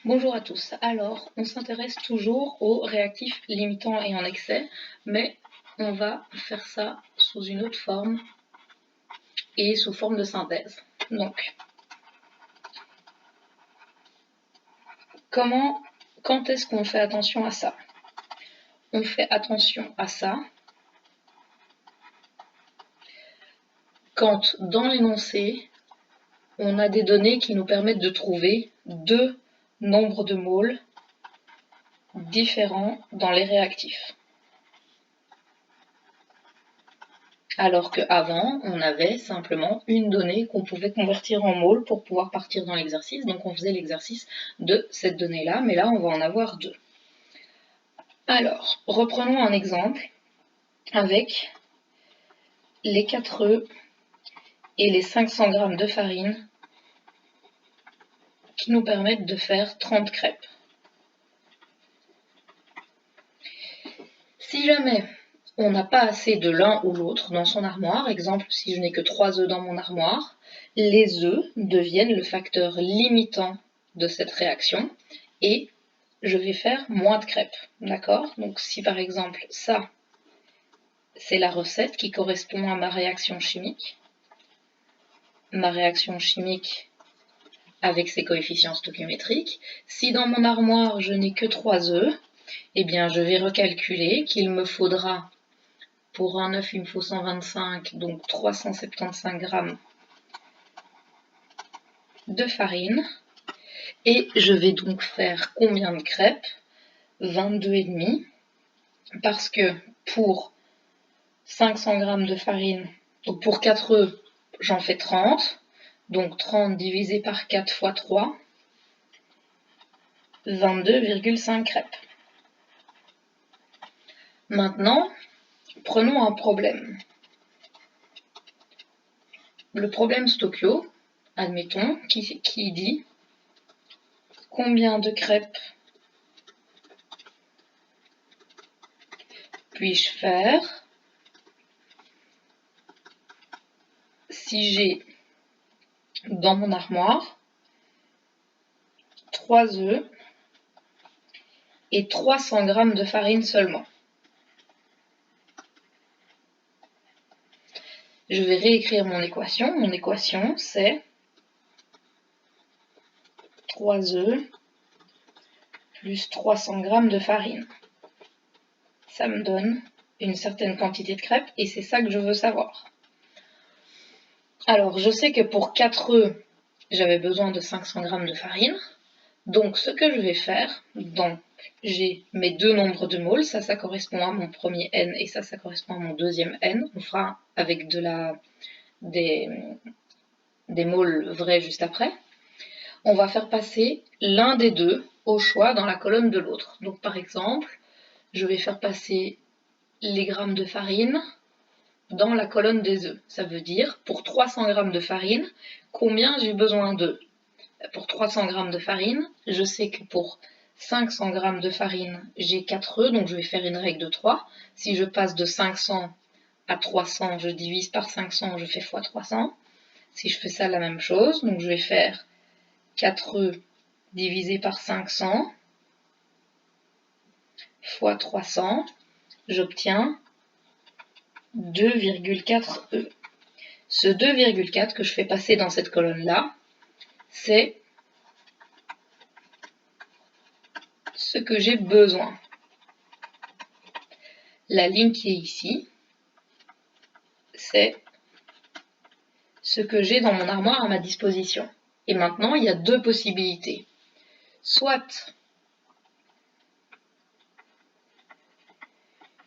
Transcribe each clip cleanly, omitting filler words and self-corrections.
Bonjour à tous. Alors, on s'intéresse toujours aux réactifs limitants et en excès, mais on va faire ça sous une autre forme et sous forme de synthèse. Donc, quand est-ce qu'on fait attention à ça? On fait attention à ça quand, dans l'énoncé, on a des données qui nous permettent de trouver deux nombres de moles différents dans les réactifs. Alors qu'avant, on avait simplement une donnée qu'on pouvait convertir en moles pour pouvoir partir dans l'exercice. Donc on faisait l'exercice de cette donnée-là, mais là on va en avoir deux. Alors, reprenons un exemple avec les 4 œufs et les 500 g de farine qui nous permettent de faire 30 crêpes. Si jamais on n'a pas assez de l'un ou l'autre dans son armoire, exemple si je n'ai que 3 œufs dans mon armoire, les œufs deviennent le facteur limitant de cette réaction et je vais faire moins de crêpes, d'accord? Donc si par exemple ça, c'est la recette qui correspond à ma réaction chimique avec ses coefficients stoichiométriques, si dans mon armoire je n'ai que 3 œufs, eh bien je vais recalculer qu'il me faudra, pour un œuf il me faut 125, donc 375 g de farine, et je vais donc faire combien de crêpes? 22,5, parce que pour 500 g de farine, donc pour 4 œufs, j'en fais 30, donc 30 divisé par 4 fois 3, 22,5 crêpes. Maintenant, prenons un problème. Le problème Stochio, admettons, qui dit combien de crêpes puis-je faire si j'ai dans mon armoire 3 œufs et 300 g de farine seulement. Je vais réécrire mon équation. Mon équation, c'est 3 œufs plus 300 g de farine. Ça me donne une certaine quantité de crêpes et c'est ça que je veux savoir. Alors, je sais que pour 4 œufs, j'avais besoin de 500 g de farine. Donc, ce que je vais faire, donc j'ai mes deux nombres de moles, ça correspond à mon premier n et ça correspond à mon deuxième n. On fera avec des moles vrais juste après. On va faire passer l'un des deux au choix dans la colonne de l'autre. Donc, par exemple, je vais faire passer les grammes de farine dans la colonne des œufs. Ça veut dire, pour 300 g de farine, combien j'ai besoin d'œufs? Pour 300 g de farine, je sais que pour 500 g de farine, j'ai 4 œufs, donc je vais faire une règle de 3. Si je passe de 500 à 300, je divise par 500, je fais fois 300. Si je fais ça, la même chose, donc je vais faire 4 œufs divisé par 500 fois 300, j'obtiens 2,4 œufs. Ce 2,4 que je fais passer dans cette colonne-là, c'est ce que j'ai besoin. La ligne qui est ici, c'est ce que j'ai dans mon armoire à ma disposition. Et maintenant, il y a deux possibilités. Soit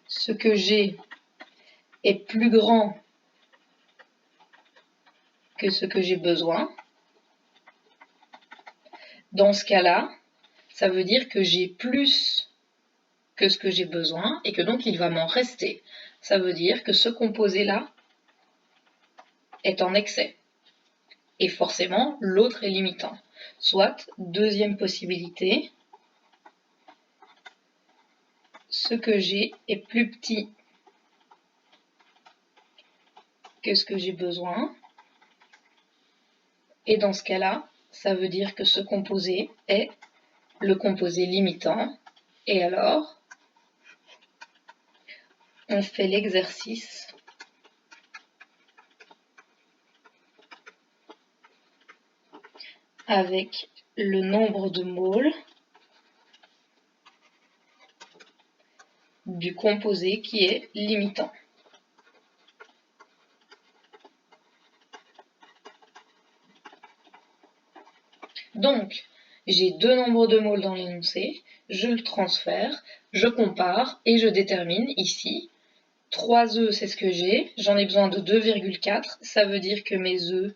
ce que j'ai est plus grand que ce que j'ai besoin. Dans ce cas-là, ça veut dire que j'ai plus que ce que j'ai besoin et que donc il va m'en rester. Ça veut dire que ce composé-là est en excès. Et forcément, l'autre est limitant. Soit, deuxième possibilité, ce que j'ai est plus petit que ce que j'ai besoin. Et dans ce cas-là, ça veut dire que ce composé est le composé limitant. Et alors, on fait l'exercice avec le nombre de moles du composé qui est limitant. Donc, j'ai deux nombres de moles dans l'énoncé, je le transfère, je compare et je détermine ici 3 œufs, c'est ce que j'ai, j'en ai besoin de 2,4, ça veut dire que mes œufs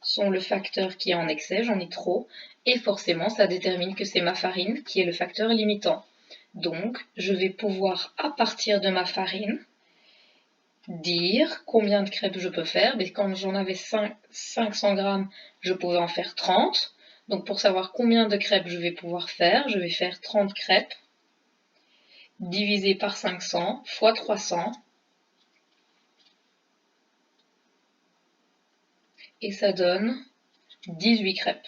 sont le facteur qui est en excès, j'en ai trop, et forcément ça détermine que c'est ma farine qui est le facteur limitant. Donc, je vais pouvoir, à partir de ma farine, dire combien de crêpes je peux faire. Mais quand j'en avais 500 grammes, je pouvais en faire 30. Donc pour savoir combien de crêpes je vais pouvoir faire, je vais faire 30 crêpes divisé par 500 fois 300. Et ça donne 18 crêpes.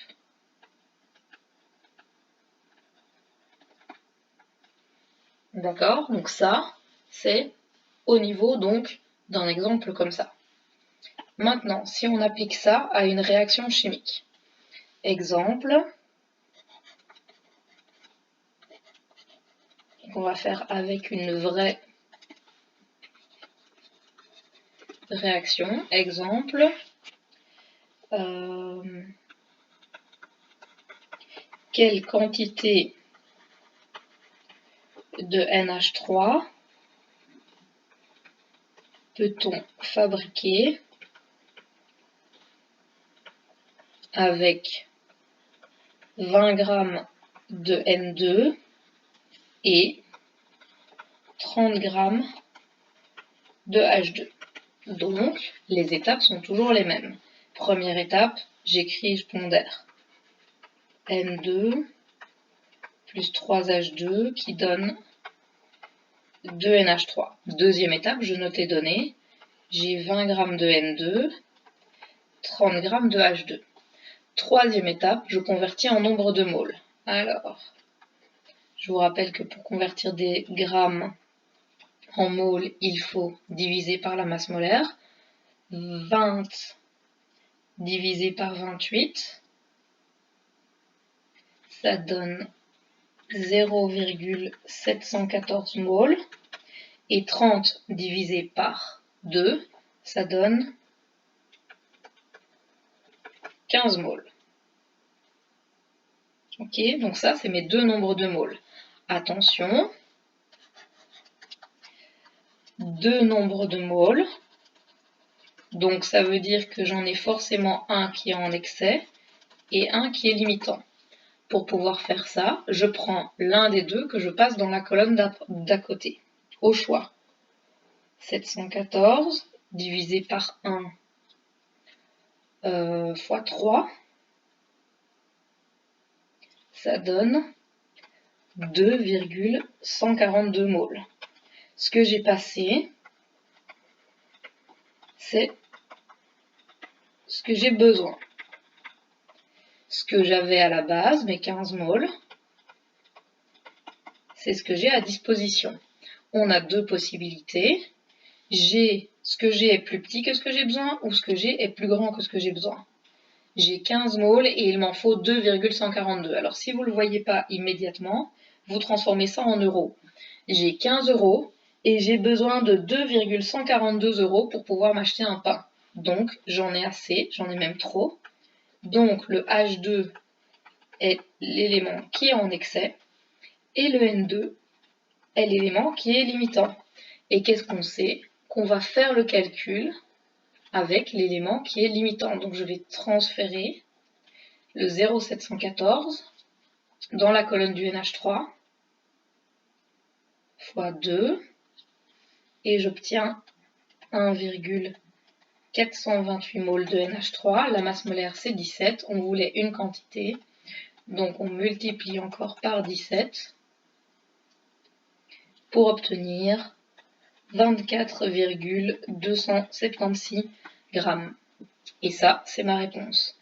D'accord? Donc ça, c'est au niveau donc d'un exemple comme ça. Maintenant, si on applique ça à une réaction chimique. Exemple, qu'on va faire avec une vraie réaction. Exemple, quelle quantité de NH3 peut-on fabriquer avec 20 g de N2 et 30 g de H2. Donc, les étapes sont toujours les mêmes. Première étape, j'écris, je pondère N2 plus 3H2 qui donne 2NH3. Deuxième étape, je note les données. J'ai 20 g de N2, 30 g de H2. Troisième étape, je convertis en nombre de moles. Alors, je vous rappelle que pour convertir des grammes en moles, il faut diviser par la masse molaire. 20 divisé par 28, ça donne 0,714 moles. Et 30 divisé par 2, ça donne 15 moles. Ok, donc ça, c'est mes deux nombres de moles. Attention, deux nombres de moles. Donc ça veut dire que j'en ai forcément un qui est en excès et un qui est limitant. Pour pouvoir faire ça, je prends l'un des deux que je passe dans la colonne d'à côté, au choix. 714 divisé par 1 fois 3, ça donne 2,142 moles. Ce que j'ai passé, c'est ce que j'ai besoin. Ce que j'avais à la base, mes 15 moles, c'est ce que j'ai à disposition. On a deux possibilités. Ce que j'ai est plus petit que ce que j'ai besoin, ou ce que j'ai est plus grand que ce que j'ai besoin. J'ai 15 moles et il m'en faut 2,142. Alors si vous ne le voyez pas immédiatement, vous transformez ça en euros. J'ai 15 euros et j'ai besoin de 2,142 euros pour pouvoir m'acheter un pain. Donc j'en ai assez, j'en ai même trop. Donc le H2 est l'élément qui est en excès et le N2 est l'élément qui est limitant. Et qu'est-ce qu'on sait? Qu'on va faire le calcul avec l'élément qui est limitant. Donc je vais transférer le 0,714 dans la colonne du NH3 fois 2 et j'obtiens 1,428 moles de NH3. La masse molaire c'est 17, on voulait une quantité, donc on multiplie encore par 17 pour obtenir 24,276 grammes. Et ça, c'est ma réponse.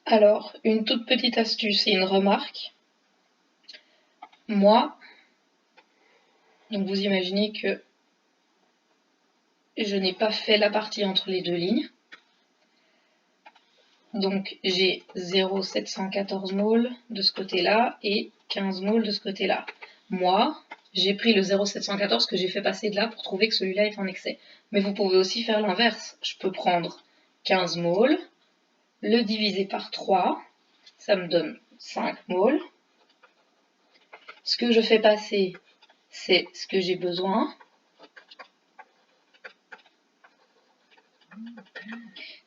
Alors, une toute petite astuce et une remarque. moi, donc vous imaginez que je n'ai pas fait la partie entre les deux lignes. Donc j'ai 0,714 moles de ce côté-là et 15 moles de ce côté-là. Moi, j'ai pris le 0,714 que j'ai fait passer de là pour trouver que celui-là est en excès. Mais vous pouvez aussi faire l'inverse. Je peux prendre 15 moles, le diviser par 3, ça me donne 5 moles. Ce que je fais passer, c'est ce que j'ai besoin.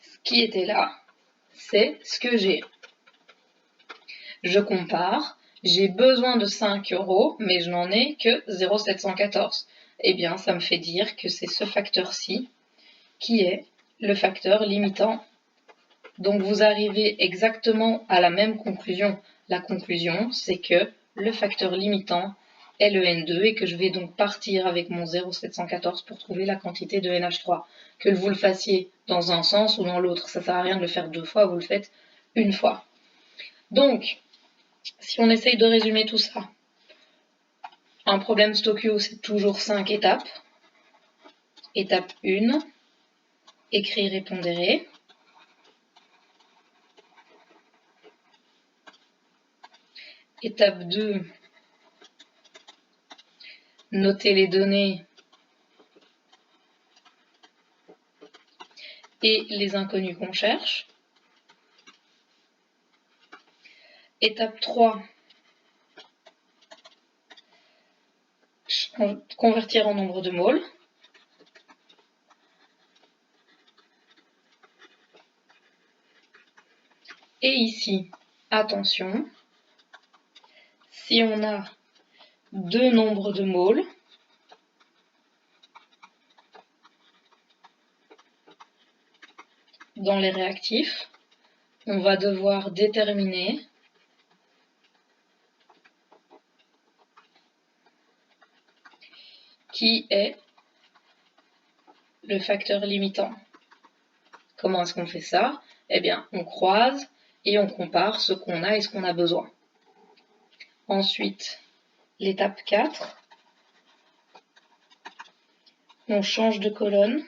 Ce qui était là, c'est ce que j'ai. Je compare, j'ai besoin de 5 €, mais je n'en ai que 0,714. Eh bien, ça me fait dire que c'est ce facteur-ci qui est le facteur limitant. Donc vous arrivez exactement à la même conclusion. La conclusion, c'est que le facteur limitant est le N2 et que je vais donc partir avec mon 0,714 pour trouver la quantité de NH3. Que vous le fassiez dans un sens ou dans l'autre, ça ne sert à rien de le faire 2 fois, vous le faites une fois. Donc, si on essaye de résumer tout ça, un problème Stokio, c'est toujours 5 étapes. Étape 1, écrire et pondérer. Étape 2, noter les données et les inconnus qu'on cherche. Étape 3, convertir en nombre de moles. Et ici, attention, si on a deux nombres de moles, dans les réactifs, on va devoir déterminer qui est le facteur limitant. Comment est-ce qu'on fait ça? Eh bien, on croise et on compare ce qu'on a et ce qu'on a besoin. Ensuite, l'étape 4, on change de colonne.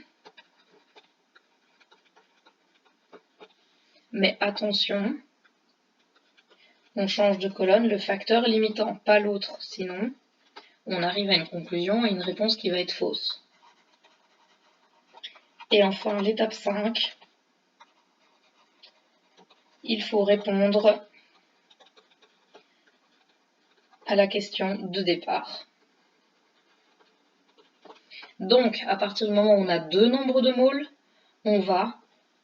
Mais attention, on change de colonne le facteur limitant, pas l'autre, sinon on arrive à une conclusion et une réponse qui va être fausse. Et enfin, l'étape 5, il faut répondre à la question de départ. Donc, à partir du moment où on a deux nombres de moles, on va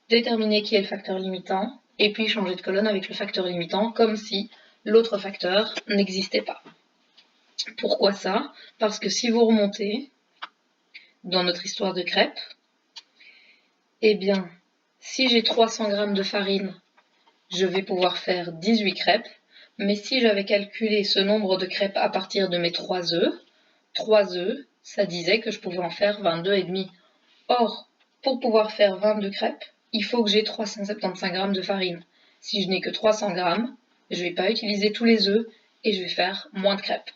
déterminer qui est le facteur limitant et puis changer de colonne avec le facteur limitant comme si l'autre facteur n'existait pas. Pourquoi ça? Parce que si vous remontez dans notre histoire de crêpes, eh bien, si j'ai 300 g de farine, je vais pouvoir faire 18 crêpes. Mais si j'avais calculé ce nombre de crêpes à partir de mes 3 œufs, ça disait que je pouvais en faire 22,5. Or, pour pouvoir faire 22 crêpes, il faut que j'ai 375 g de farine. Si je n'ai que 300 g, je ne vais pas utiliser tous les œufs et je vais faire moins de crêpes.